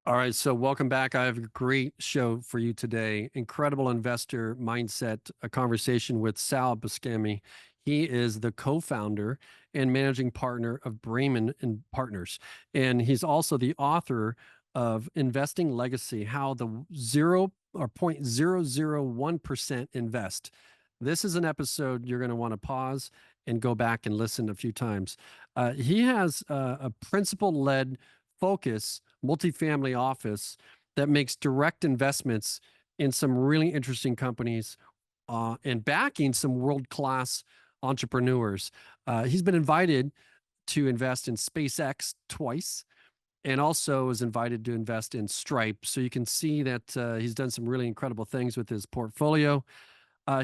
All right, so welcome back. I have a great show for you today. Incredible investor mindset, a conversation with Sal Buscemi. He is the co-founder and managing partner of Brahmin and Partners, and he's also the author of Investing Legacy: How the 0.001% invest. This is an episode you're going to want to pause and go back and listen a few times. He has a principle-led focus multifamily office that makes direct investments in some really interesting companies and backing some world-class entrepreneurs. He's been invited to invest in SpaceX twice and also is invited to invest in Stripe. So you can see that he's done some really incredible things with his portfolio.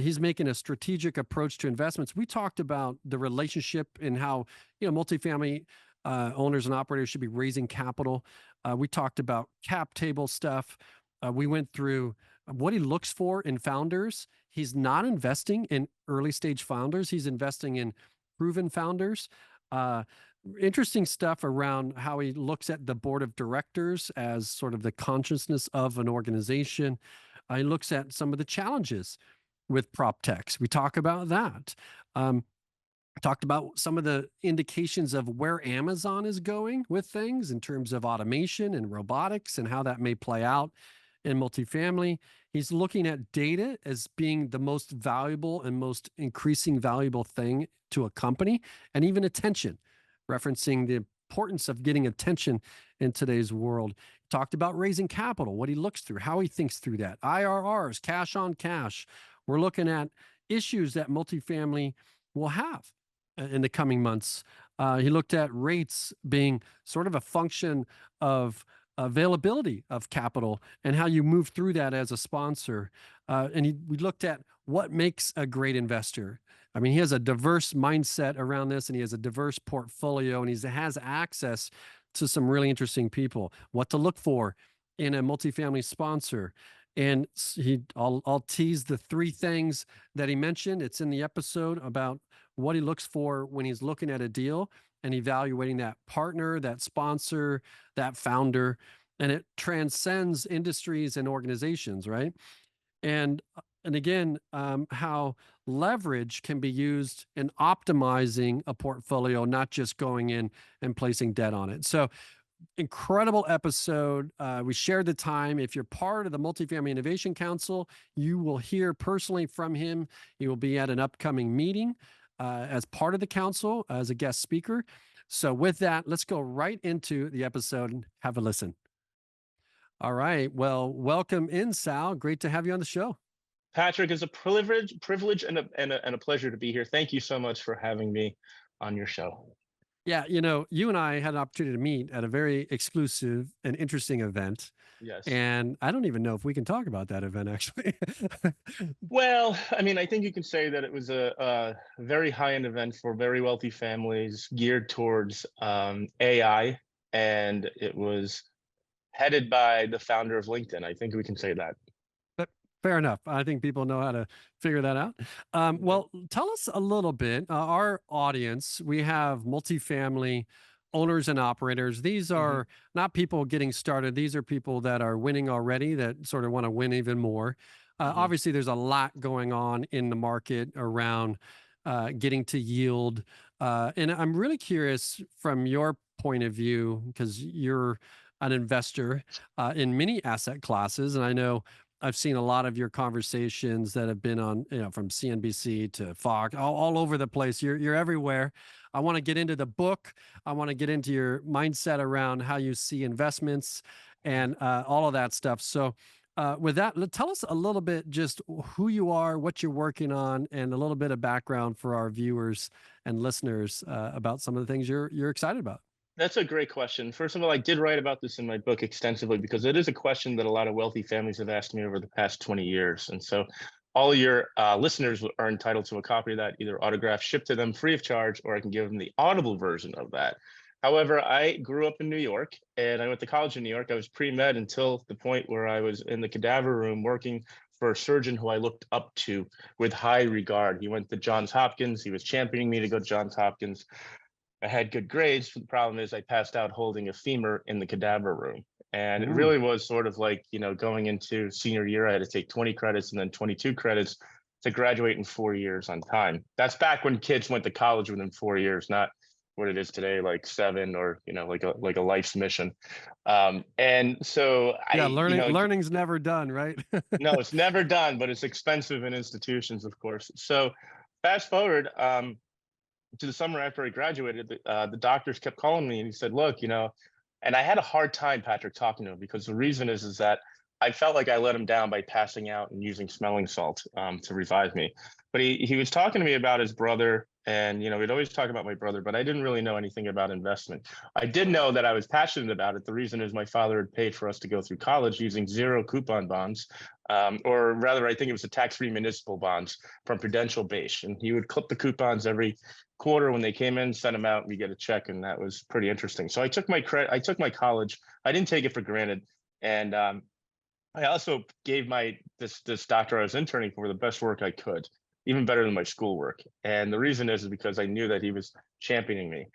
He's making a strategic approach to investments. We talked about the relationship and how multifamily owners and operators should be raising capital. We talked about cap table stuff. We went through what he looks for in founders. He's not investing in early stage founders. He's investing in proven founders. Interesting stuff around how he looks at the board of directors as sort of the consciousness of an organization. He looks at some of the challenges with prop techs. We talk about that. Talked about some of the indications of where Amazon is going with things in terms of automation and robotics and how that may play out in multifamily. He's looking at data as being the most valuable and most increasing valuable thing to a company, and even attention, referencing the importance of getting attention in today's world. Talked about raising capital, what he looks through, how he thinks through that, IRRs, cash on cash. We're looking at issues that multifamily will have in the coming months. He looked at rates being sort of a function of availability of capital and how you move through that as a sponsor. We looked at what makes a great investor. I mean, he has a diverse mindset around this, and he has a diverse portfolio, and he has access to some really interesting people. What to look for in a multifamily sponsor. And I'll tease the three things that he mentioned. It's in the episode about what he looks for when he's looking at a deal and evaluating that partner, that sponsor, that founder. And it transcends industries and organizations, right? And again, how leverage can be used in optimizing a portfolio, not just going in and placing debt on it. So incredible episode. We shared the time. If you're part of the Multifamily Innovation Council, you will hear personally from him. He will be at an upcoming meeting as part of the council as a guest speaker. So with that, let's go right into the episode and have a listen. All right. Well, welcome in, Sal. Great to have you on the show. Patrick, it's a privilege and a pleasure to be here. Thank you so much for having me on your show. Yeah, you and I had an opportunity to meet at a very exclusive and interesting event. Yes. And I don't even know if we can talk about that event, actually. Well, I mean, I think you can say that it was a very high-end event for very wealthy families geared towards AI, and it was headed by the founder of LinkedIn. I think we can say that. But fair enough. I think people know how to figure that out. Well, tell us a little bit. Our audience, we have multifamily owners and operators. These Mhm. are not people getting started. These are people that are winning already that sort of want to win even more. Mhm. Obviously, there's a lot going on in the market around getting to yield. And I'm really curious from your point of view, because you're an investor in many asset classes. And I know I've seen a lot of your conversations that have been on, from CNBC to Fox, all over the place. You're everywhere. I want to get into the book. I want to get into your mindset around how you see investments and all of that stuff. So, with that, tell us a little bit just who you are, what you're working on, and a little bit of background for our viewers and listeners about some of the things you're excited about. That's a great question. First of all, I did write about this in my book extensively because it is a question that a lot of wealthy families have asked me over the past 20 years. And so all your listeners are entitled to a copy of that, either autographed, shipped to them free of charge, or I can give them the Audible version of that. However, I grew up in New York and I went to college in New York. I was pre-med until the point where I was in the cadaver room working for a surgeon who I looked up to with high regard. He went to Johns Hopkins. He was championing me to go to Johns Hopkins. I had good grades, but the problem is I passed out holding a femur in the cadaver room. And it Mm. really was sort of like, going into senior year, I had to take 20 credits and then 22 credits to graduate in 4 years on time. That's back when kids went to college within 4 years, not what it is today, like 7 or, like a life's mission. And so Yeah, I, learning's never done, right? no, it's never done, but it's expensive in institutions, of course. So fast forward to the summer after I graduated, the doctors kept calling me and he said, look, and I had a hard time, Patrick, talking to him because the reason is that I felt like I let him down by passing out and using smelling salt to revive me. But he was talking to me about his brother, and we'd always talk about my brother, but I didn't really know anything about investment. I did know that I was passionate about it. The reason is my father had paid for us to go through college using zero coupon bonds, or rather, I think it was the tax-free municipal bonds from Prudential Base, and he would clip the coupons every quarter when they came in, send them out, and we get a check, and that was pretty interesting. So I took my credit, I took my college. I didn't take it for granted, and I also gave this doctor I was interning for the best work I could, even better than my schoolwork. And the reason is because I knew that he was championing me.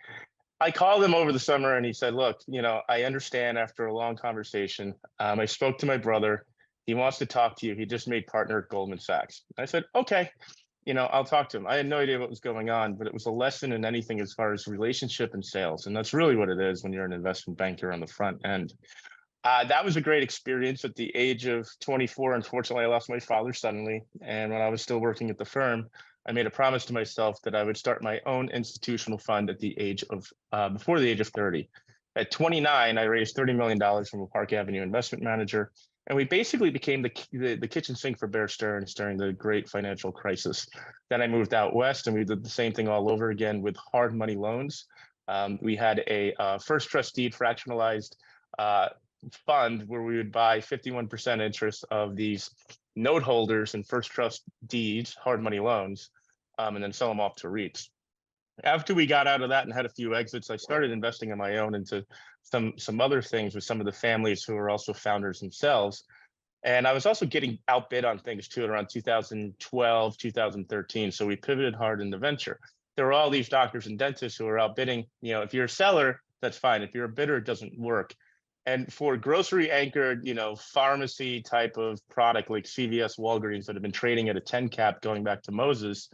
I called him over the summer and he said, look, I understand after a long conversation. I spoke to my brother. He wants to talk to you. He just made partner at Goldman Sachs. I said, okay, I'll talk to him. I had no idea what was going on, but it was a lesson in anything as far as relationship and sales. And that's really what it is when you're an investment banker on the front end. That was a great experience. At the age of 24, unfortunately, I lost my father suddenly. And when I was still working at the firm, I made a promise to myself that I would start my own institutional fund at the age of before the age of 30. At 29, I raised $30 million from a Park Avenue investment manager. And we basically became the kitchen sink for Bear Stearns during the great financial crisis. Then I moved out west and we did the same thing all over again with hard money loans. We had a first trust deed fractionalized fund where we would buy 51% interest of these note holders and first trust deeds, hard money loans, and then sell them off to REITs. After we got out of that and had a few exits, I started investing on my own into some other things with some of the families who are also founders themselves. And I was also getting outbid on things too at around 2012, 2013. So we pivoted hard into venture. There were all these doctors and dentists who were outbidding. If you're a seller, that's fine. If you're a bidder, it doesn't work. And for grocery anchored, pharmacy type of product like CVS, Walgreens that have been trading at a 10 cap going back to Moses,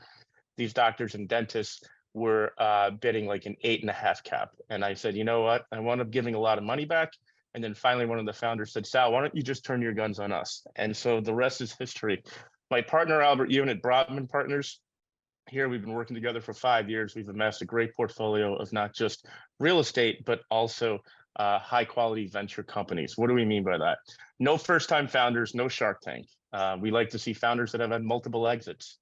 these doctors and dentists were bidding like an 8.5 cap. And I said, you know what? I wound up giving a lot of money back. And then finally, one of the founders said, Sal, why don't you just turn your guns on us? And so the rest is history. My partner, Albert Ewan at Brahmin Partners, here we've been working together for 5 years. We've amassed a great portfolio of not just real estate, but also high quality venture companies. What do we mean by that? No first time founders, no Shark Tank. We like to see founders that have had multiple exits.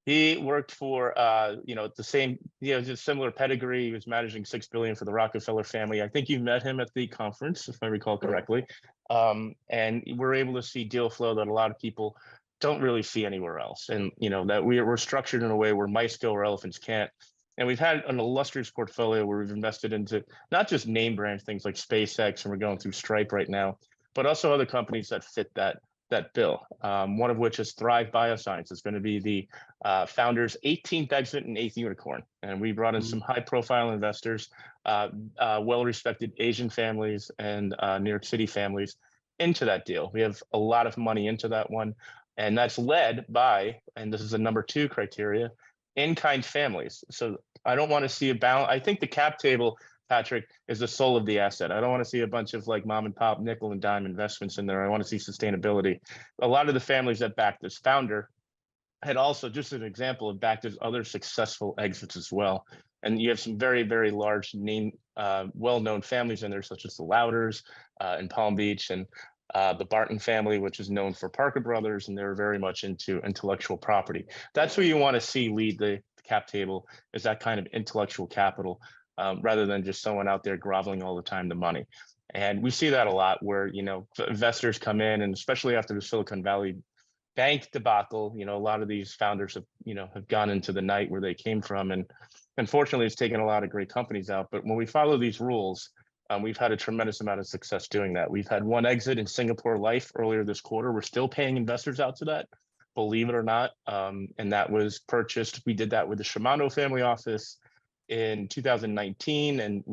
He worked for, the same, just similar pedigree. He was managing $6 billion for the Rockefeller family. I think you met him at the conference, if I recall correctly. And we're able to see deal flow that a lot of people don't really see anywhere else. And, that we're structured in a way where mice go where elephants can't. And we've had an illustrious portfolio where we've invested into not just name brand things like SpaceX, and we're going through Stripe right now, but also other companies that fit that bill. One of which is Thrive Bioscience. It's going to be the founder's 18th exit and 8th unicorn. And we brought in some high profile investors, well-respected Asian families and New York City families into that deal. We have a lot of money into that one. And that's led by, and this is the number 2 criteria, in-kind families. So I don't want to see a balance. I think the cap table, Patrick, is the soul of the asset. I don't want to see a bunch of like mom and pop nickel and dime investments in there. I want to see sustainability. A lot of the families that backed this founder had also, just an example, of backed his other successful exits as well. And you have some very, very large name, well-known families in there, such as the Louders in Palm Beach, and the Barton family, which is known for Parker Brothers, and they're very much into intellectual property. That's who you want to see lead the cap table, is that kind of intellectual capital, rather than just someone out there groveling all the time to money. And we see that a lot where, investors come in, and especially after the Silicon Valley Bank debacle, a lot of these founders have gone into the night where they came from. And unfortunately, it's taken a lot of great companies out. But when we follow these rules, we've had a tremendous amount of success doing that. We've had one exit in Singapore Life earlier this quarter. We're still paying investors out to that, believe it or not. And that was purchased. We did that with the Shimano family office in 2019. And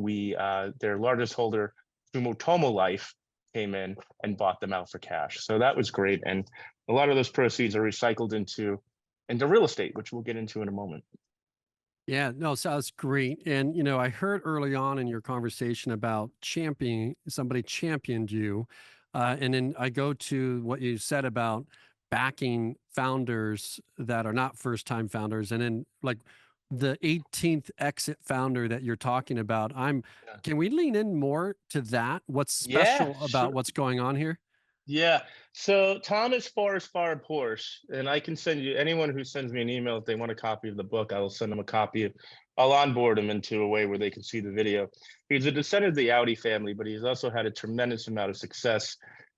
their largest holder, Sumitomo Life, came in and bought them out for cash. So that was great. And a lot of those proceeds are recycled into real estate, which we'll get into in a moment. Yeah, no, sounds great. And I heard early on in your conversation about championing somebody championed you, and then I go to what you said about backing founders that are not first-time founders, and then like the 18th exit founder that you're talking about. Yeah. Can we lean in more to that? What's Yeah, special about sure. what's going on here? Yeah. So Tom is far Porsche, and I can send you anyone who sends me an email if they want a copy of the book. I will send them a copy of. I'll onboard them into a way where they can see the video. He's a descendant of the Audi family, but he's also had a tremendous amount of success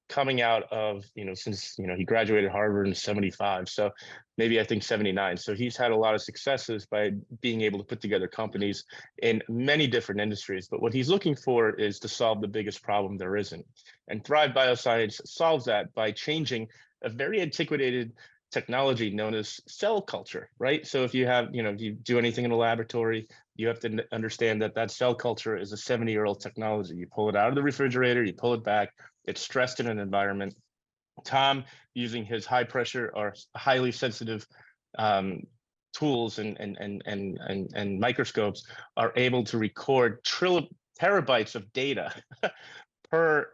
coming out of since he graduated Harvard in '75. So maybe I think '79. So he's had a lot of successes by being able to put together companies in many different industries. But what he's looking for is to solve the biggest problem there isn't. And Thrive Bioscience solves that by changing a very antiquated technology known as cell culture, right? So if you have, if you do anything in a laboratory, you have to understand that that cell culture is a 70-year-old technology. You pull it out of the refrigerator, you pull it back, it's stressed in an environment. Tom, using his high pressure or highly sensitive tools and microscopes, are able to record terabytes of data per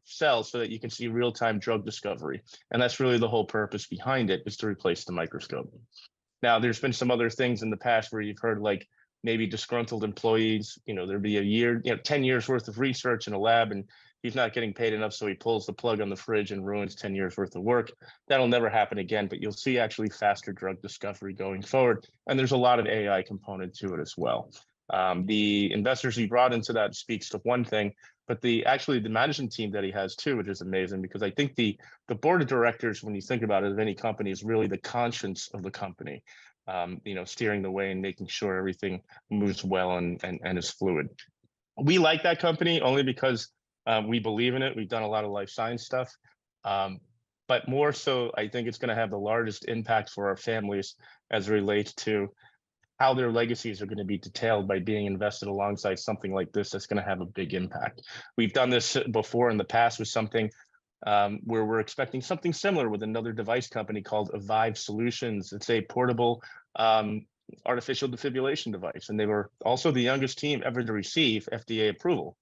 cell so that you can see real-time drug discovery. And that's really the whole purpose behind it, is to replace the microscope. Now, there's been some other things in the past where you've heard like maybe disgruntled employees, there'd be a year, 10 years worth of research in a lab and he's not getting paid enough, so he pulls the plug on the fridge and ruins 10 years worth of work. That'll never happen again, but you'll see actually faster drug discovery going forward. And there's a lot of AI component to it as well. The investors he brought into that speaks to one thing, but the management team that he has too, which is amazing, because I think the board of directors, when you think about it, of any company, is really the conscience of the company. Steering the way and making sure everything moves well and is fluid. We like that company only because we believe in it. We've done a lot of life science stuff, but more so, I think it's going to have the largest impact for our families as it relates to how their legacies are going to be detailed by being invested alongside something like this that's going to have a big impact. We've done this before in the past with something where we're expecting something similar with another device company called Avive Solutions. It's a portable artificial defibrillation device, and they were also the youngest team ever to receive FDA approval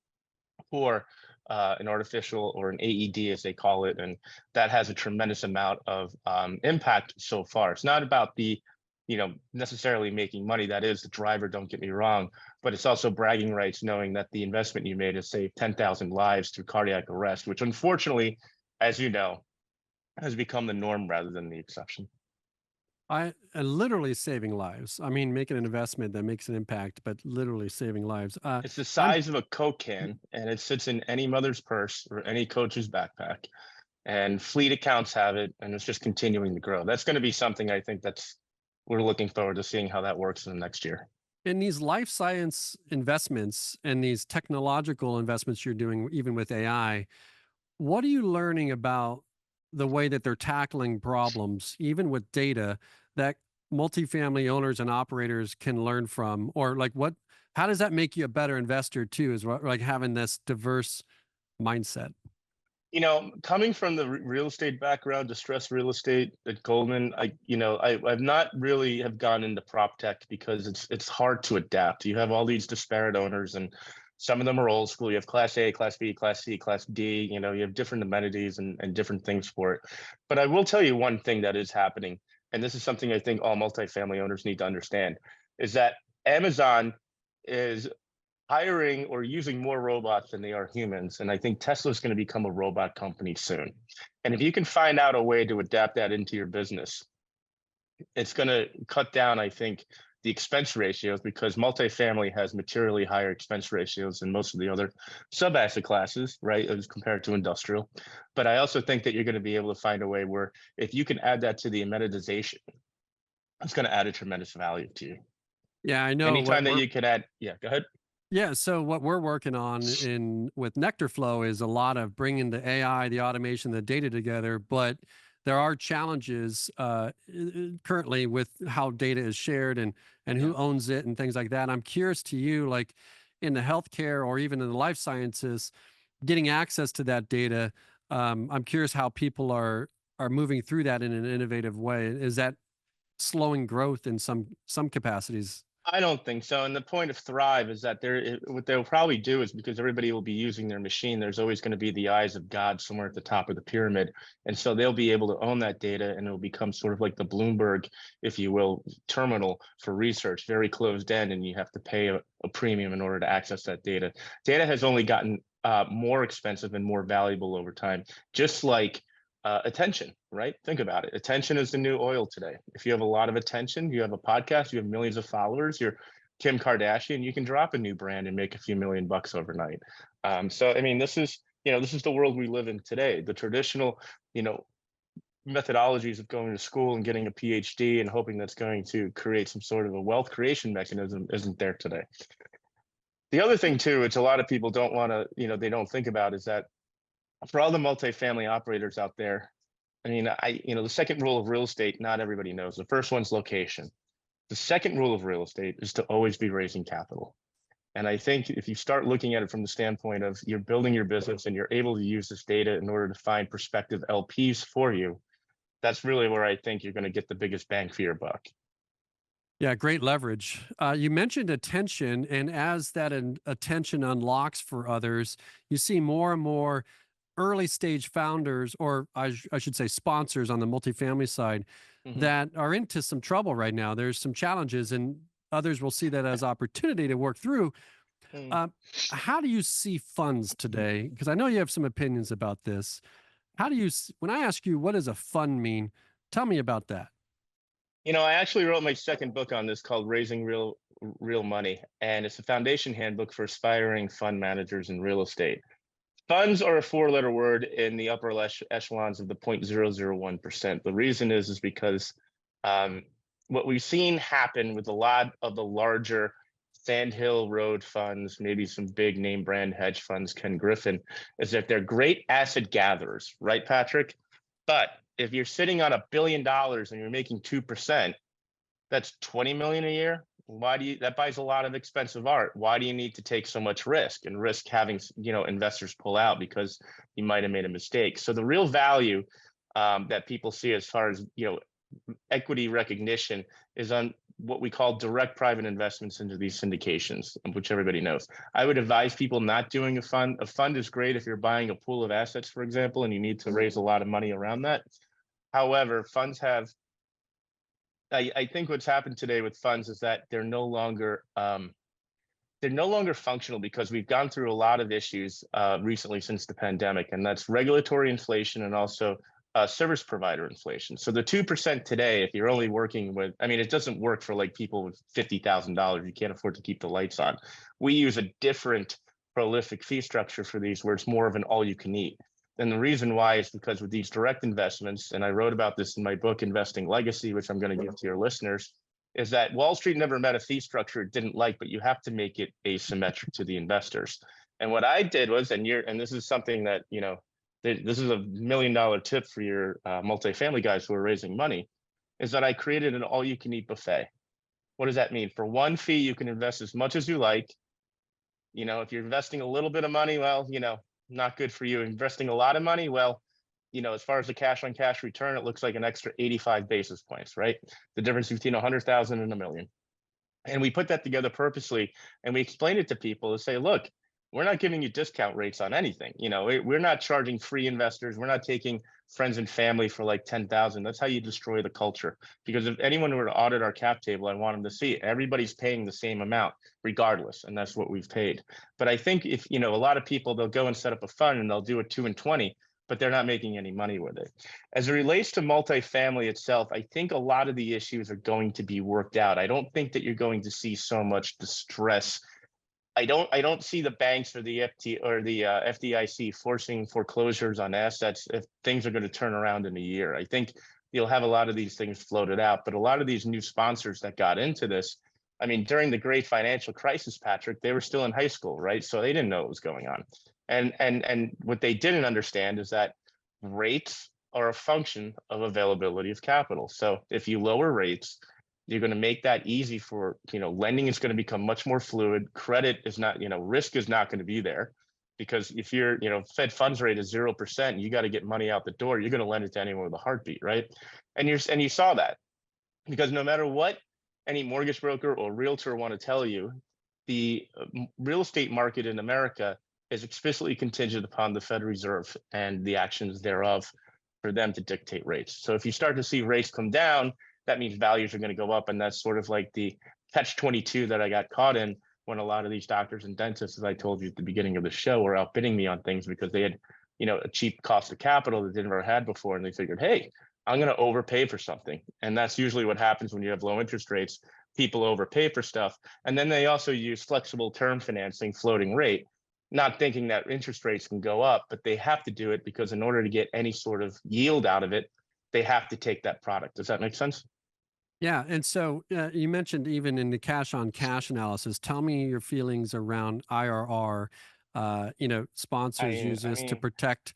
for an artificial, or an AED as they call it, and that has a tremendous amount of impact so far. It's not about the necessarily making money. That is the driver, don't get me wrong, but it's also bragging rights knowing that the investment you made has saved 10,000 lives through cardiac arrest, which unfortunately, as you know, has become the norm rather than the exception. Literally saving lives. I mean, making an investment that makes an impact, but literally saving lives. It's the I'm size of a Coke can, and it sits in any mother's purse or any coach's backpack. And fleet accounts have it, and it's just continuing to grow. That's going to be something I think we're looking forward to seeing how that works in the next year. In these life science investments and these technological investments you're doing, even with AI, what are you learning about the way that they're tackling problems, even with data, that multifamily owners and operators can learn from? Or like how does that make you a better investor too, is like having this diverse mindset? Coming from the real estate background, distressed real estate at Goldman, I've not really have gone into prop tech because it's hard to adapt. You have all these disparate owners, and some of them are old school. You have Class A, Class B, Class C, Class D. You have different amenities and different things for it. But I will tell you one thing that is happening, and this is something I think all multifamily owners need to understand, is that Amazon is hiring or using more robots than they are humans. And I think Tesla's going to become a robot company soon. And if you can find out a way to adapt that into your business, it's going to cut down, I think, the expense ratios, because multifamily has materially higher expense ratios than most of the other sub-asset classes, right, as compared to industrial. But I also think that you're going to be able to find a way where if you can add that to the amenitization, it's going to add a tremendous value to you. Yeah, I know Anytime that you can add, yeah, go ahead. Yeah, so what we're working on in with Nectar Flow is a lot of bringing the AI, the automation, the data together, but there are challenges currently with how data is shared and who Yeah. owns it and things like that. I'm curious to you, like in the healthcare or even in the life sciences, getting access to that data, I'm curious how people are moving through that in an innovative way. Is that slowing growth in some capacities? I don't think so. And the point of Thrive is that what they'll probably do is because everybody will be using their machine, there's always going to be the eyes of God somewhere at the top of the pyramid. And so they'll be able to own that data and it'll become sort of like the Bloomberg, if you will, terminal for research, very closed end. And you have to pay a premium in order to access that data. Data has only gotten more expensive and more valuable over time, just like attention, right? Think about it. Attention is the new oil today. If you have a lot of attention, you have a podcast, you have millions of followers, you're Kim Kardashian, you can drop a new brand and make a few million bucks overnight. So, I mean, this is the world we live in today. The traditional, methodologies of going to school and getting a PhD and hoping that's going to create some sort of a wealth creation mechanism isn't there today. The other thing too, which a lot of people don't want to, they don't think about is that for all the multifamily operators out there, I mean, the second rule of real estate, not everybody knows. The first one's location. The second rule of real estate is to always be raising capital. And I think if you start looking at it from the standpoint of you're building your business and you're able to use this data in order to find prospective LPs for you, that's really where I think you're going to get the biggest bang for your buck. Yeah, great leverage. You mentioned attention, and as that attention unlocks for others, you see more and more early stage founders, or I should say sponsors on the multifamily side, Mhm. that are into some trouble right now. There's some challenges, and others will see that as opportunity to work through. Mm. Uh, how do you see funds today? Because I know you have some opinions about this. How do you, when I ask you, what does a fund mean? Tell me about that. I actually wrote my second book on this called Raising Real Money, and it's a foundation handbook for aspiring fund managers in real estate. Funds are a four-letter word in the upper echelons of the 0.001%. The reason is because um, what we've seen happen with a lot of the larger Sandhill Road funds, maybe some big name brand hedge funds, Ken Griffin, is that they're great asset gatherers, right, Patrick? But if you're sitting on $1 billion and you're making 2%, that's 20 million a year. That buys a lot of expensive art. Why do you need to take so much risk and risk having investors pull out because you might have made a mistake? So the real value that people see as far as equity recognition is on what we call direct private investments into these syndications, which everybody knows. I would advise people not doing a fund. A fund is great if you're buying a pool of assets, for example, and you need to raise a lot of money around that. However, funds have I think what's happened today with funds is that they're no longer functional because we've gone through a lot of issues recently since the pandemic, and that's regulatory inflation and also service provider inflation. So the 2% today, if you're only working with, I mean, it doesn't work for like people with $50,000. You can't afford to keep the lights on. We use a different prolific fee structure for these, where it's more of an all-you-can-eat. And the reason why is because with these direct investments, and I wrote about this in my book, Investing Legacy, which I'm going to give to your listeners, is that Wall Street never met a fee structure it didn't like, but you have to make it asymmetric to the investors. And what I did was, and this is something that, this is $1 million tip for your multifamily guys who are raising money, is that I created an all-you-can-eat buffet. What does that mean? For one fee, you can invest as much as you like. If you're investing a little bit of money, well, not good for you. Investing a lot of money, well, as far as the cash on cash return, it looks like an extra 85 basis points, right? The difference between 100,000 and a million. And we put that together purposely, and we explained it to people to say, look, we're not giving you discount rates on anything. We're not charging free investors. We're not taking friends and family for like 10,000. That's how you destroy the culture. Because if anyone were to audit our cap table, I want them to see it. Everybody's paying the same amount regardless. And that's what we've paid. But I think if, a lot of people, they'll go and set up a fund and they'll do a 2 and 20, but they're not making any money with it. As it relates to multifamily itself, I think a lot of the issues are going to be worked out. I don't think that you're going to see so much distress. I don't see the banks or the FDIC forcing foreclosures on assets if things are going to turn around in a year. I think you'll have a lot of these things floated out, but a lot of these new sponsors that got into this, I mean, during the great financial crisis, Patrick, they were still in high school, right? So they didn't know what was going on. And what they didn't understand is that rates are a function of availability of capital. So if you lower rates, you're going to make that easy for, lending is going to become much more fluid. Credit is not, risk is not going to be there. because if your Fed funds rate is 0%, you got to get money out the door. You're going to lend it to anyone with a heartbeat, right? And you saw that, because no matter what any mortgage broker or realtor want to tell you, the real estate market in America is explicitly contingent upon the Federal Reserve and the actions thereof for them to dictate rates. So if you start to see rates come down, that means values are going to go up. And that's sort of like the catch-22 that I got caught in when a lot of these doctors and dentists, as I told you at the beginning of the show, were outbidding me on things because they had, a cheap cost of capital that they never had before. And they figured, hey, I'm going to overpay for something. And that's usually what happens when you have low interest rates. People overpay for stuff. And then they also use flexible term financing, floating rate, not thinking that interest rates can go up, but they have to do it because in order to get any sort of yield out of it, they have to take that product. Does that make sense? Yeah. And so you mentioned even in the cash on cash analysis, tell me your feelings around IRR. Sponsors I use I this to mean, protect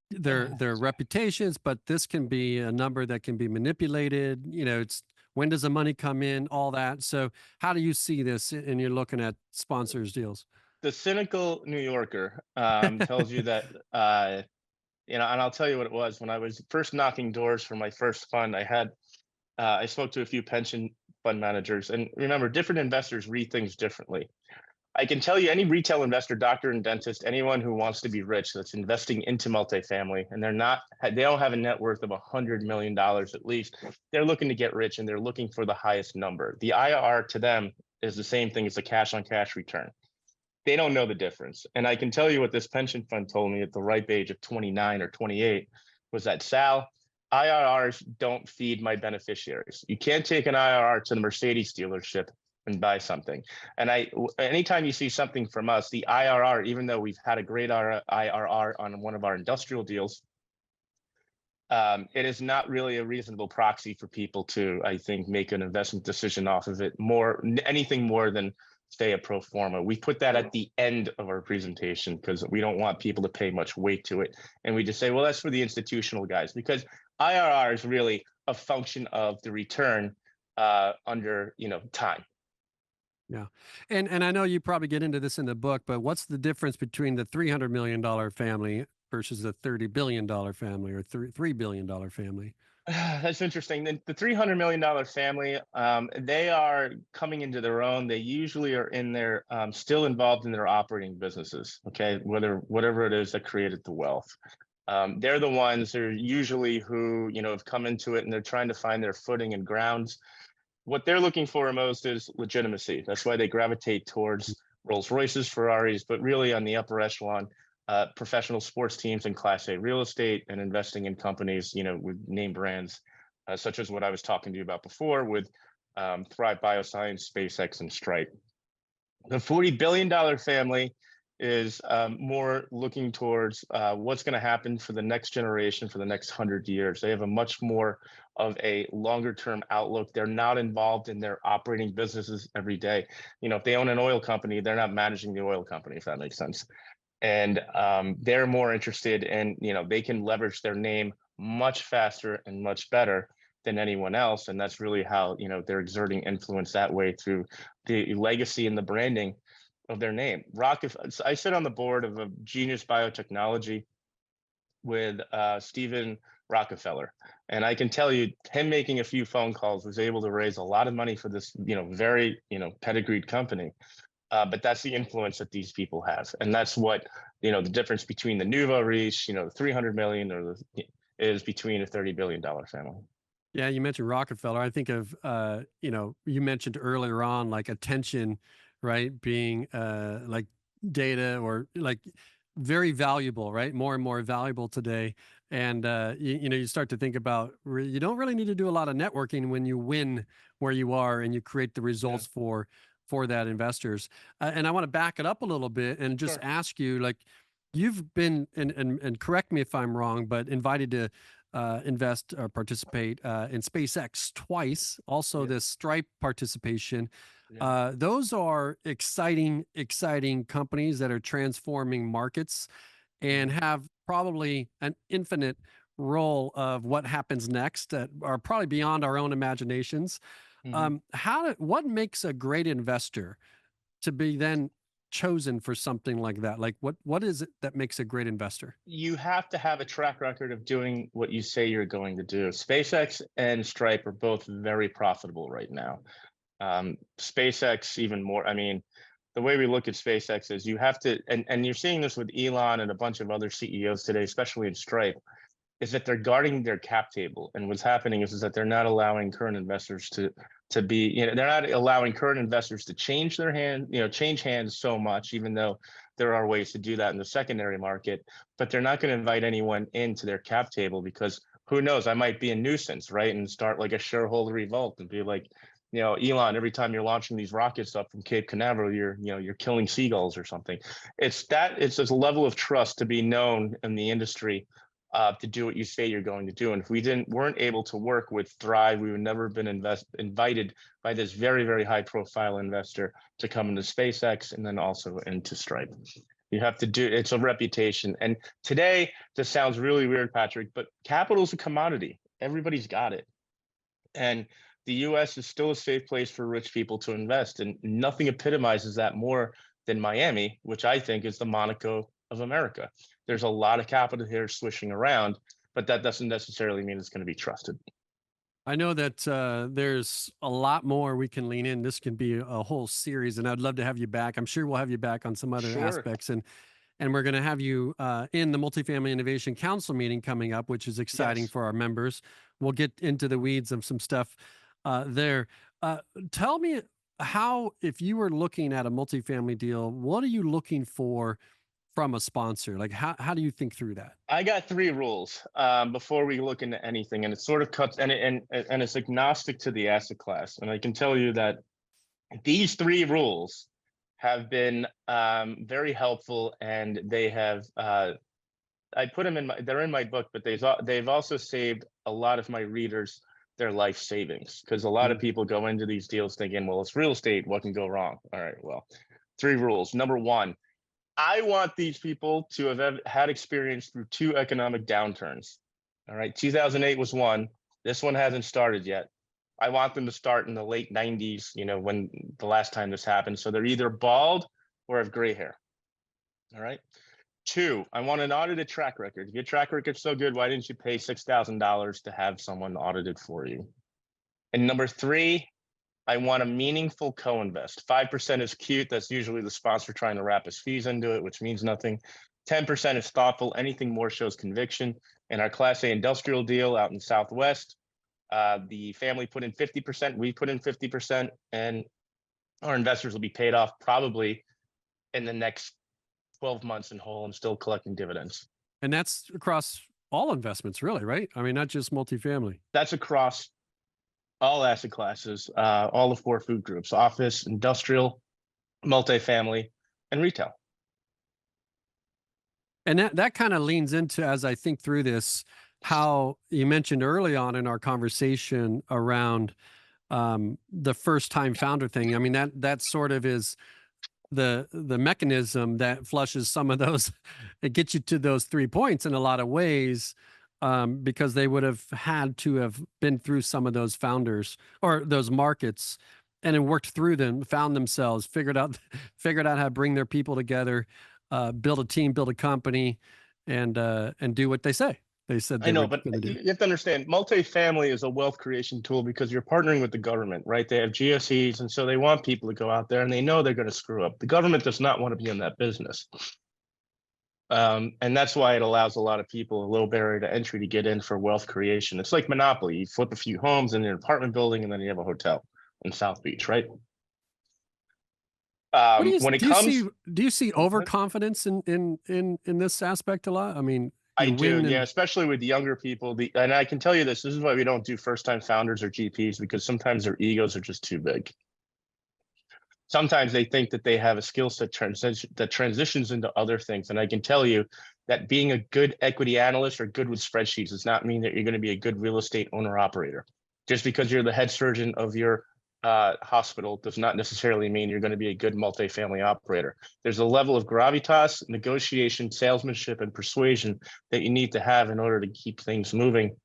their reputations, but this can be a number that can be manipulated. It's when does the money come in, all that. So how do you see this and you're looking at sponsors deals? the cynical New Yorker tells you that, and I'll tell you what it was. When I was first knocking doors for my first fund, I spoke to a few pension fund managers, and remember, different investors read things differently. I can tell you, any retail investor, doctor and dentist, anyone who wants to be rich that's investing into multifamily, and they don't have a net worth of $100 million at least. They're looking to get rich, and they're looking for the highest number. The IRR to them is the same thing as the cash on cash return. They don't know the difference. And I can tell you what this pension fund told me at the ripe age of 29 or 28 was that, Sal, IRRs don't feed my beneficiaries. You can't take an IRR to the Mercedes dealership and buy something. And anytime you see something from us, the IRR, even though we've had a great IRR on one of our industrial deals, it is not really a reasonable proxy for people to, I think, make an investment decision off of it. Anything more than, say, a pro forma. We put that at the end of our presentation because we don't want people to pay much weight to it. And we just say, well, that's for the institutional guys, because IRR is really a function of the return under time. Yeah. And I know you probably get into this in the book, but what's the difference between the $300 million family versus the $30 billion family or $3 billion family? That's interesting. The $300 million family, they are coming into their own. They usually are still involved in their operating businesses. Okay, whatever it is that created the wealth. They're the ones who are usually who have come into it and they're trying to find their footing and grounds. What they're looking for most is legitimacy. That's why they gravitate towards Rolls Royces, Ferraris, but really on the upper echelon, professional sports teams and Class A real estate, and investing in companies, with name brands, such as what I was talking to you about before with Thrive Bioscience, SpaceX, and Stripe. The $40 billion family is more looking towards what's going to happen for the next generation for the next 100 years. They have a much more of a longer term outlook. They're not involved in their operating businesses every day. If they own an oil company, they're not managing the oil company, if that makes sense. And they're more interested in, they can leverage their name much faster and much better than anyone else. And that's really how, they're exerting influence that way through the legacy and the branding of their name. I sit on the board of a Genius Biotechnology with Stephen Rockefeller. And I can tell you, him making a few phone calls was able to raise a lot of money for this, very, pedigreed company. But that's the influence that these people have. And that's what, the difference between the Nuvo Reach, 300 million is between a $30 billion family. Yeah, you mentioned Rockefeller. I think of, you mentioned earlier on like attention, right? Being like data or like very valuable, right? More and more valuable today. And, you start to think about you don't really need to do a lot of networking when you win where you are and you create the results for that investors. And I want to back it up a little bit and just Sure. ask you, like, you've been, and correct me if I'm wrong, but invited to invest or participate in SpaceX twice. Also, Yeah. this Stripe participation. Yeah. Those are exciting companies that are transforming markets and Mhm. have probably an infinite role of what happens next that are probably beyond our own imaginations. Mhm. What makes a great investor to be then chosen for something like that? Like what is it that makes a great investor? You have to have a track record of doing what you say you're going to do. SpaceX and Stripe are both very profitable right now. SpaceX even more. I mean, the way we look at SpaceX is you have to, and you're seeing this with Elon and a bunch of other CEOs today, especially in Stripe, is that they're guarding their cap table. And what's happening is that they're not allowing current investors to be, they're not allowing current investors to change their hand, change hands so much, even though there are ways to do that in the secondary market, but they're not going to invite anyone into their cap table because who knows, I might be a nuisance, right? And start like a shareholder revolt and be like, Elon, every time you're launching these rockets up from Cape Canaveral, you're killing seagulls or something. It's a level of trust to be known in the industry, to do what you say you're going to do. And if we weren't able to work with Thrive, we would never have been invited by this very, very high profile investor to come into SpaceX and then also into Stripe. You have to it's a reputation. And today, this sounds really weird, Patrick, but capital is a commodity. Everybody's got it. And the US is still a safe place for rich people to invest. And nothing epitomizes that more than Miami, which I think is the Monaco of America. There's a lot of capital here swishing around, but that doesn't necessarily mean it's going to be trusted. I know that there's a lot more we can lean in. This can be a whole series, and I'd love to have you back. I'm sure we'll have you back on some other Sure. aspects, and we're going to have you in the Multifamily Innovation Council meeting coming up, which is exciting Yes. for our members. We'll get into the weeds of some stuff there. Tell me how, if you were looking at a multifamily deal, what are you looking for from a sponsor? Like how do you think through that? I got 3 rules before we look into anything, and it sort of cuts and it's agnostic to the asset class. And I can tell you that these 3 rules have been very helpful, and they have I put them they're in my book, but they've also saved a lot of my readers their life savings, because a lot of people go into these deals thinking, well, it's real estate, what can go wrong? All right, well, 3 rules. Number 1, I want these people to have had experience through 2 economic downturns. All right, 2008 was one. This one hasn't started yet. I want them to start in the late 90s, when the last time this happened. So they're either bald or have gray hair. All right. 2, I want an audited track record. If your track record's so good, why didn't you pay $6,000 to have someone audited for you? And number 3, I want a meaningful co-invest. 5% is cute. That's usually the sponsor trying to wrap his fees into it, which means nothing. 10% is thoughtful. Anything more shows conviction. In our Class A industrial deal out in Southwest, the family put in 50%, we put in 50%, and our investors will be paid off probably in the next 12 months in whole and still collecting dividends. And that's across all investments, really, right? I mean, not just multifamily. That's across all asset classes, all the 4 food groups: office, industrial, multifamily, and retail. And that kind of leans into, as I think through this, how you mentioned early on in our conversation around the first time founder thing. I mean, that sort of is the mechanism that flushes some of those. It gets you to those 3 points in a lot of ways, because they would have had to have been through some of those founders or those markets and then worked through them, found themselves, figured out how to bring their people together, build a team, build a company, and do what they say. They said I they know, were but going to do. you have to understand, multifamily is a wealth creation tool because you're partnering with the government, right? They have GSEs, and so they want people to go out there, and they know they're going to screw up. The government does not want to be in that business. And that's why it allows a lot of people a low barrier to entry to get in for wealth creation. It's like Monopoly. You flip a few homes in an apartment building, and then you have a hotel in South Beach, right? What do you When it do? You comes, see overconfidence in this aspect a lot? I mean, I you do, win yeah, and especially with younger people. And I can tell you this is why we don't do first-time founders or GPs, because sometimes their egos are just too big. Sometimes they think that they have a skill set that transitions into other things. And I can tell you that being a good equity analyst or good with spreadsheets does not mean that you're going to be a good real estate owner operator. Just because you're the head surgeon of your hospital does not necessarily mean you're going to be a good multifamily operator. There's a level of gravitas, negotiation, salesmanship, and persuasion that you need to have in order to keep things moving.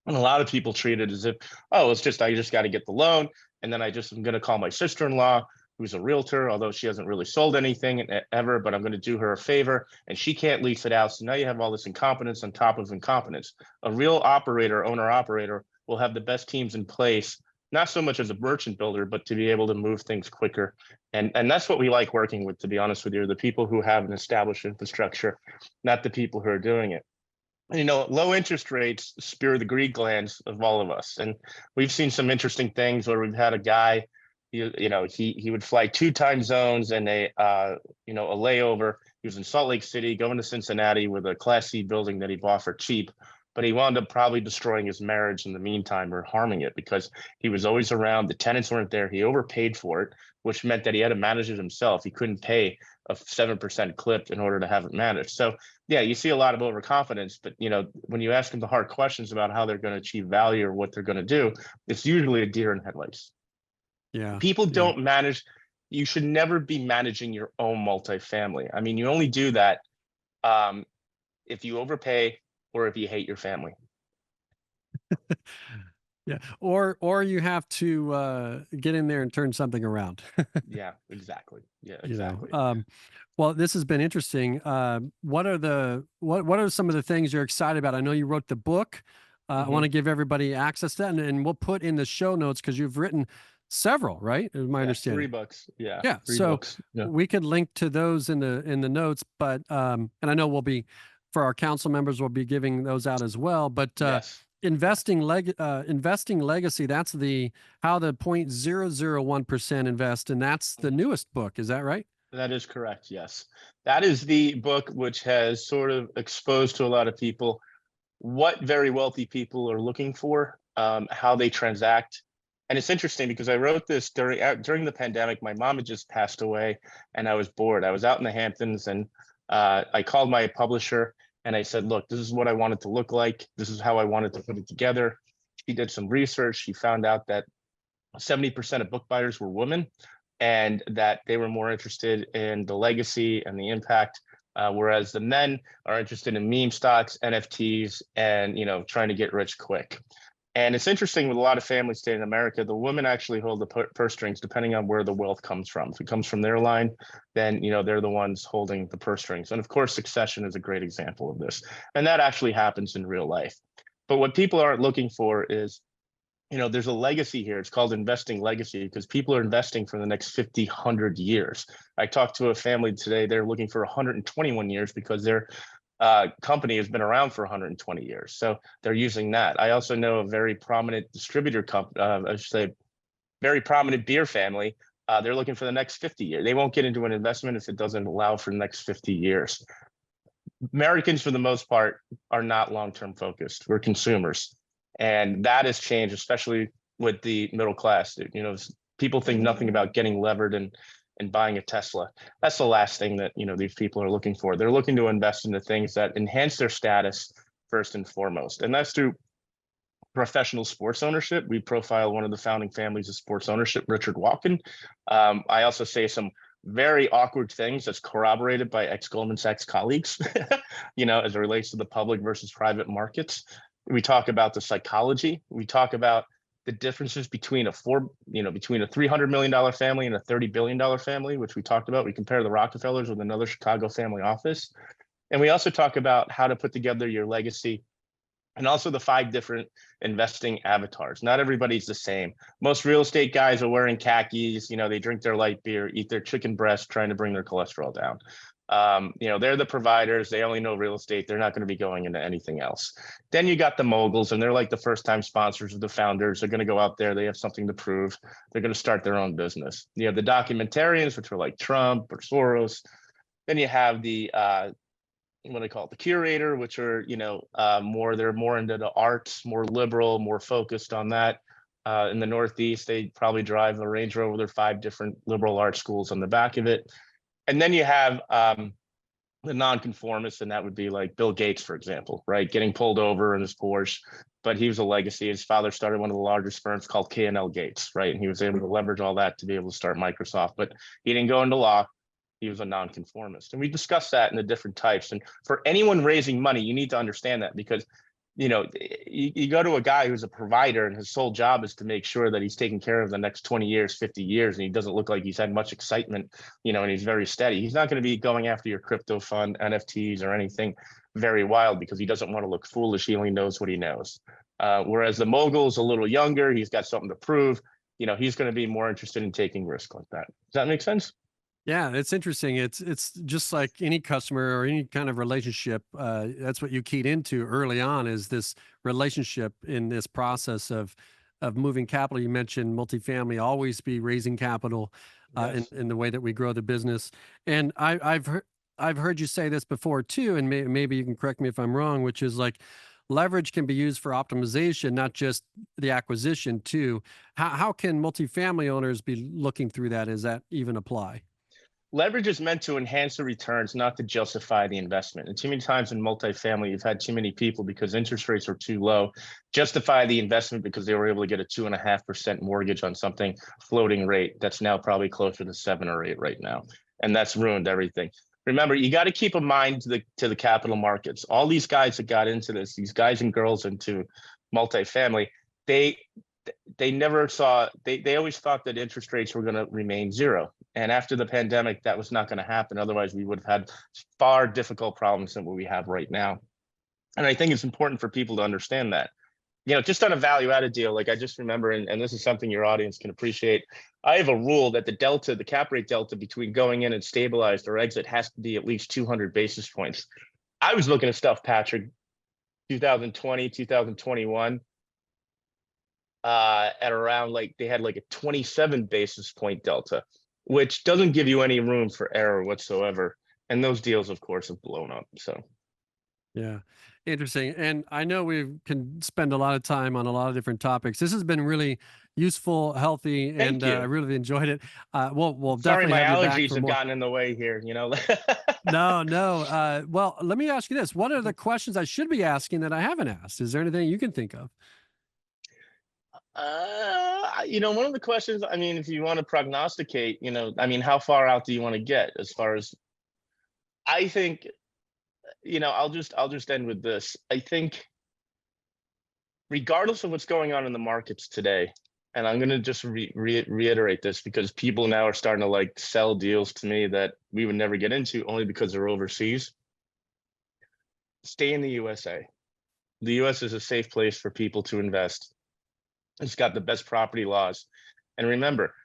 And a lot of people treat it as if, oh, I just got to get the loan, and then I'm going to call my sister-in-law, who's a realtor, although she hasn't really sold anything ever, but I'm going to do her a favor, and she can't lease it out. So now you have all this incompetence on top of incompetence. A real operator, owner operator, will have the best teams in place, not so much as a merchant builder, but to be able to move things quicker. And that's what we like working with, to be honest with you, the people who have an established infrastructure, not the people who are doing it. And, low interest rates spear the greed glands of all of us. And we've seen some interesting things where we've had a guy, he would fly 2 time zones and a layover. He was in Salt Lake City going to Cincinnati with a Class C building that he bought for cheap, but he wound up probably destroying his marriage in the meantime, or harming it, because he was always around. The tenants weren't there. He overpaid for it, which meant that he had to manage it himself. He couldn't pay a 7% clip in order to have it managed. So yeah, you see a lot of overconfidence, but when you ask them the hard questions about how they're going to achieve value or what they're going to do, it's usually a deer in headlights. Yeah. People don't manage. You should never be managing your own multifamily. I mean, you only do that if you overpay or if you hate your family. Yeah. Or you have to get in there and turn something around. Yeah, exactly. Yeah, exactly. Well, this has been interesting. What are some of the things you're excited about? I know you wrote the book. I want to give everybody access to that, and we'll put in the show notes, because you've written several, right? Is my understanding. 3 books. Yeah. Yeah. 3 So books. Yeah. we could link to those in the notes, but and I know for our council members, we'll be giving those out as well. But Yes. investing legacy, that's how the 0.001% invest, and that's the newest book. Is that right? That is correct. Yes. That is the book which has sort of exposed to a lot of people what very wealthy people are looking for, how they transact. And it's interesting because I wrote this during the pandemic. My mom had just passed away and I was bored. I was out in the Hamptons, and I called my publisher and I said, look, this is what I want it to look like. This is how I wanted to put it together. She did some research. She found out that 70% of book buyers were women, and that they were more interested in the legacy and the impact, whereas the men are interested in meme stocks, NFTs, and trying to get rich quick. And it's interesting, with a lot of families today in America, the women actually hold the purse strings, depending on where the wealth comes from. If it comes from their line, then they're the ones holding the purse strings. And of course, succession is a great example of this, and that actually happens in real life. But what people aren't looking for is, there's a legacy here. It's called investing legacy, because people are investing for the next 50, 100 years. I talked to a family today. They're looking for 121 years because their company has been around for 120 years. So they're using that. I also know a very prominent distributor company, I should say, very prominent beer family. They're looking for the next 50 years. They won't get into an investment if it doesn't allow for the next 50 years. Americans, for the most part, are not long-term focused. We're consumers. And that has changed, especially with the middle class. People think nothing about getting levered and buying a Tesla. That's the last thing that these people are looking for. They're looking to invest into things that enhance their status first and foremost. And that's through professional sports ownership. We profile one of the founding families of sports ownership, Richard Walken. I also say some very awkward things that's corroborated by ex-Goldman Sachs colleagues, as it relates to the public versus private markets. We talk about the psychology. We talk about the differences between a $300 million family and a $30 billion family, which we talked about. We compare the Rockefellers with another Chicago family office. And we also talk about how to put together your legacy, and also the 5 different investing avatars. Not everybody's the same. Most real estate guys are wearing khakis. They drink their light beer, eat their chicken breast, trying to bring their cholesterol down. They're the providers. They only know real estate. They're not going to be going into anything else. Then you got the moguls, and they're like the first-time sponsors of the founders. They're going to go out there. They have something to prove. They're going to start their own business. You have the documentarians, which are like Trump or Soros. Then you have the what do they call it? The curator, which are they're more into the arts, more liberal, more focused on that. In the Northeast, they probably drive a Range Rover. There are 5 different liberal arts schools on the back of it. And then you have the nonconformists, and that would be like Bill Gates, for example, right? Getting pulled over in his Porsche, but he was a legacy. His father started one of the largest firms called K&L Gates, right? And he was able to leverage all that to be able to start Microsoft, but he didn't go into law. He was a nonconformist. And we discussed that in the different types. And for anyone raising money, you need to understand that, because you go to a guy who's a provider and his sole job is to make sure that he's taking care of the next 20 years, 50 years, and he doesn't look like he's had much excitement, and he's very steady. He's not going to be going after your crypto fund, NFTs, or anything very wild because he doesn't want to look foolish. He only knows what he knows. Whereas the mogul's a little younger, he's got something to prove. He's going to be more interested in taking risk like that. Does that make sense? Yeah, it's interesting. It's just like any customer or any kind of relationship. That's what you keyed into early on, is this relationship in this process of moving capital. You mentioned multifamily, always be raising capital Yes. in the way that we grow the business. And I've heard you say this before too, and maybe you can correct me if I'm wrong, which is like leverage can be used for optimization, not just the acquisition too. How can multifamily owners be looking through that? Does that even apply? Leverage is meant to enhance the returns, not to justify the investment. And too many times in multifamily, you've had too many people, because interest rates are too low, justify the investment because they were able to get a 2.5% mortgage on something floating rate that's now probably closer to 7 or 8 right now. And that's ruined everything. Remember, you got to keep in mind to the capital markets. All these guys that got into this, these guys and girls into multifamily, they never saw, they always thought that interest rates were going to remain zero. And after the pandemic, that was not going to happen. Otherwise, we would have had far difficult problems than what we have right now. And I think it's important for people to understand that. Just on a value added deal, like I just remember, and this is something your audience can appreciate. I have a rule that the cap rate delta between going in and stabilized or exit has to be at least 200 basis points. I was looking at stuff, Patrick, 2020, 2021, at around, like, they had like a 27 basis point delta, which doesn't give you any room for error whatsoever. And those deals, of course, have blown up. So Yeah, interesting. And I know we can spend a lot of time on a lot of different topics. This has been really useful, healthy, and thank I you. really enjoyed it. We'll Sorry, definitely my have you back allergies for have more. gotten in the way here. No, no. Well, let me ask you this: what are the questions I should be asking that I haven't asked? Is there anything you can think of? One of the questions, I mean, if you want to prognosticate, I mean, how far out do you want to get as far as, I think, I'll just end with this. I think regardless of what's going on in the markets today, and I'm going to just reiterate this because people now are starting to like sell deals to me that we would never get into only because they're overseas. Stay in the USA. The US is a safe place for people to invest. It's got the best property laws. And remember,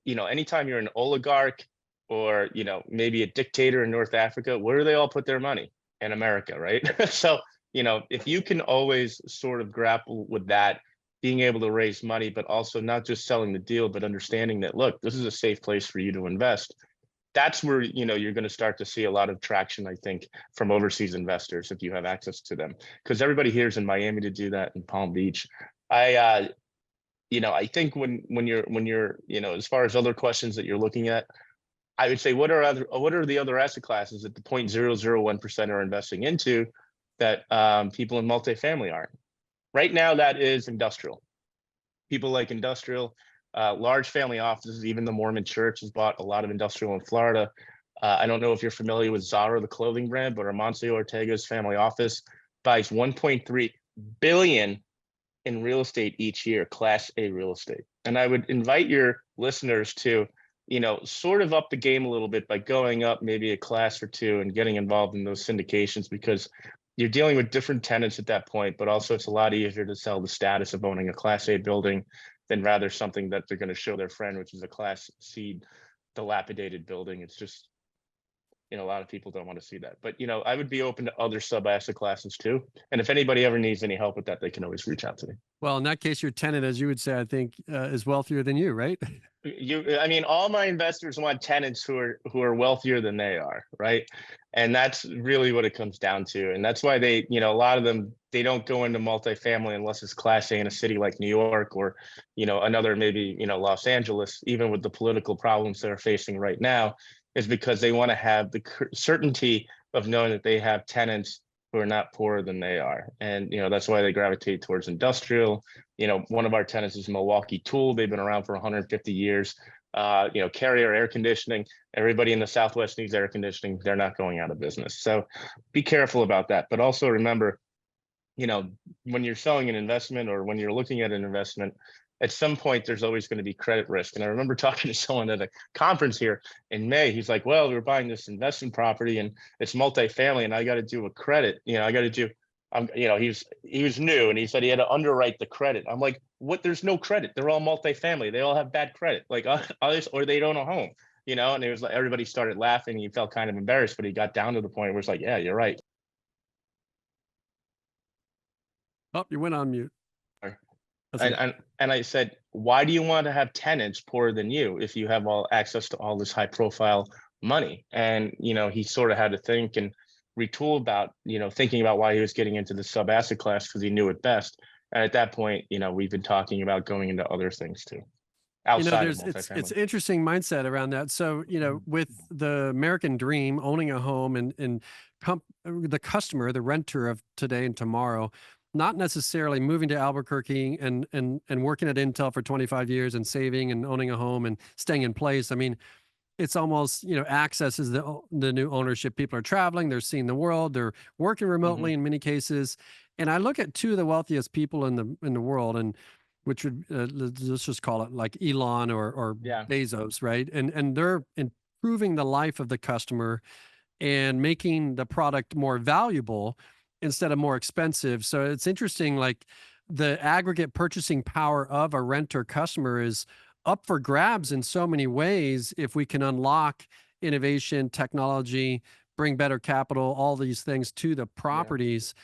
anytime you're an oligarch or, maybe a dictator in North Africa, where do they all put their money? In America, right? So, if you can always sort of grapple with that, being able to raise money, but also not just selling the deal, but understanding that, look, this is a safe place for you to invest. That's where, you're going to start to see a lot of traction, I think, from overseas investors if you have access to them. Because everybody here is in Miami to do that, in Palm Beach. I think when you're, as far as other questions that you're looking at, I would say, what are the other asset classes that the 0.001% are investing into that people in multifamily aren't? Right now, that is industrial. People like industrial, large family offices. Even the Mormon Church has bought a lot of industrial in Florida. I don't know if you're familiar with Zara, the clothing brand, but Amancio Ortega's family office buys 1.3 billion in real estate each year, Class A real estate. And I would invite your listeners to, sort of up the game a little bit by going up maybe a class or two and getting involved in those syndications, because you're dealing with different tenants at that point, but also it's a lot easier to sell the status of owning a Class A building than rather something that they're going to show their friend, which is a Class C dilapidated building. It's just, a lot of people don't want to see that. But, I would be open to other sub asset classes too. And if anybody ever needs any help with that, they can always reach out to me. Well, in that case, your tenant, as you would say, I think, is wealthier than you, right? I mean, all my investors want tenants who are wealthier than they are, right? And that's really what it comes down to. And that's why they, a lot of them, they don't go into multifamily unless it's Class A in a city like New York or, another maybe, Los Angeles, even with the political problems they're facing right now, is because they want to have the certainty of knowing that they have tenants who are not poorer than they are. And, that's why they gravitate towards industrial. One of our tenants is Milwaukee Tool. They've been around for 150 years. Carrier air conditioning. Everybody in the Southwest needs air conditioning. They're not going out of business. So be careful about that. But also remember, you know, when you're selling an investment or when you're looking at an investment, at some point there's always going to be credit risk. And I remember talking to someone at a conference here in May. He's like, "Well, we're buying this investment property and it's multifamily, and I got to do a credit. I got to do." He was new, and he said he had to underwrite the credit. I'm like, "What? There's no credit. They're all multifamily. They all have bad credit, like others, or they don't own a home." And it was like everybody started laughing. He felt kind of embarrassed, but he got down to the point where it's like, "Yeah, you're right." Oh, you went on mute. That's And okay. and I said, "Why do you want to have tenants poorer than you if you have all access to all this high profile money?" And he sort of had to think and retool about thinking about why he was getting into the sub asset class because he knew it best. And at that point, we've been talking about going into other things too, outside of It's multifamily. interesting mindset around that. So, with the American dream, owning a home and the customer, the renter of today and tomorrow, not necessarily moving to Albuquerque and working at Intel for 25 years and saving and owning a home and staying in place. I mean, it's almost, access is the new ownership. People are traveling, they're seeing the world, they're working Hmm. remotely in many cases. And I look at two of the wealthiest people in the world, and which would, let's just call it like Elon or Yeah. Bezos, right? And they're improving the life of the customer and making the product more valuable instead of more expensive. So it's interesting, like the aggregate purchasing power of a renter customer is up for grabs in so many ways if we can unlock innovation, technology, bring better capital, all these things to the Yeah. properties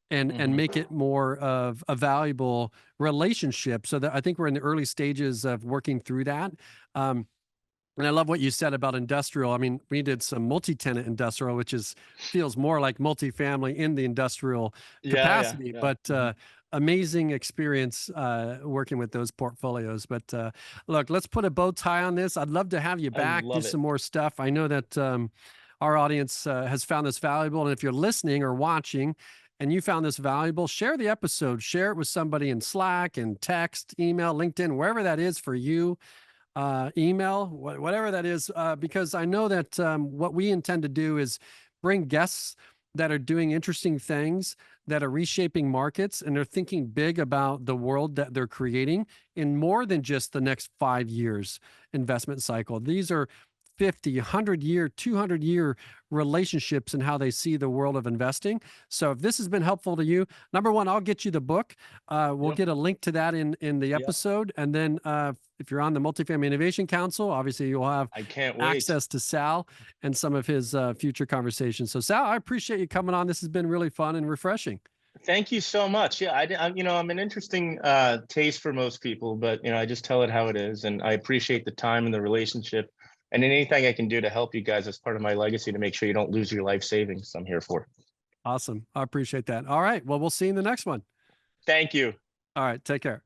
and Hmm. make it more of a valuable relationship. So that I think we're in the early stages of working through that. Um, and I love what you said about industrial. I mean, we did some multi-tenant industrial, which is feels more like multifamily in the industrial Yeah. Yeah. capacity, Yeah. but Hmm. amazing experience working with those portfolios. But look, let's put a bow tie on this. I'd love to have you I back, do love it. some more stuff. I know that our audience has found this valuable. And if you're listening or watching and you found this valuable, share the episode, share it with somebody in Slack and text, email, LinkedIn, wherever that is for you, email, whatever that is, because I know that what we intend to do is bring guests that are doing interesting things, that are reshaping markets, and they're thinking big about the world that they're creating in more than just the next 5 years investment cycle. These are 50, 100-year, 200-year relationships and how they see the world of investing. So if this has been helpful to you, number one, I'll get you the book. We'll Yep. get a link to that in the Yep. episode. And then if you're on the Multifamily Innovation Council, obviously you'll have I can't wait. access to Sal and some of his future conversations. So Sal, I appreciate you coming on. This has been really fun and refreshing. Thank you so much. Yeah, I'm an interesting taste for most people, but I just tell it how it is, and I appreciate the time and the relationship, and anything I can do to help you guys as part of my legacy to make sure you don't lose your life savings, I'm here for. Awesome. I appreciate that. All right. Well, we'll see you in the next one. Thank you. All right. Take care.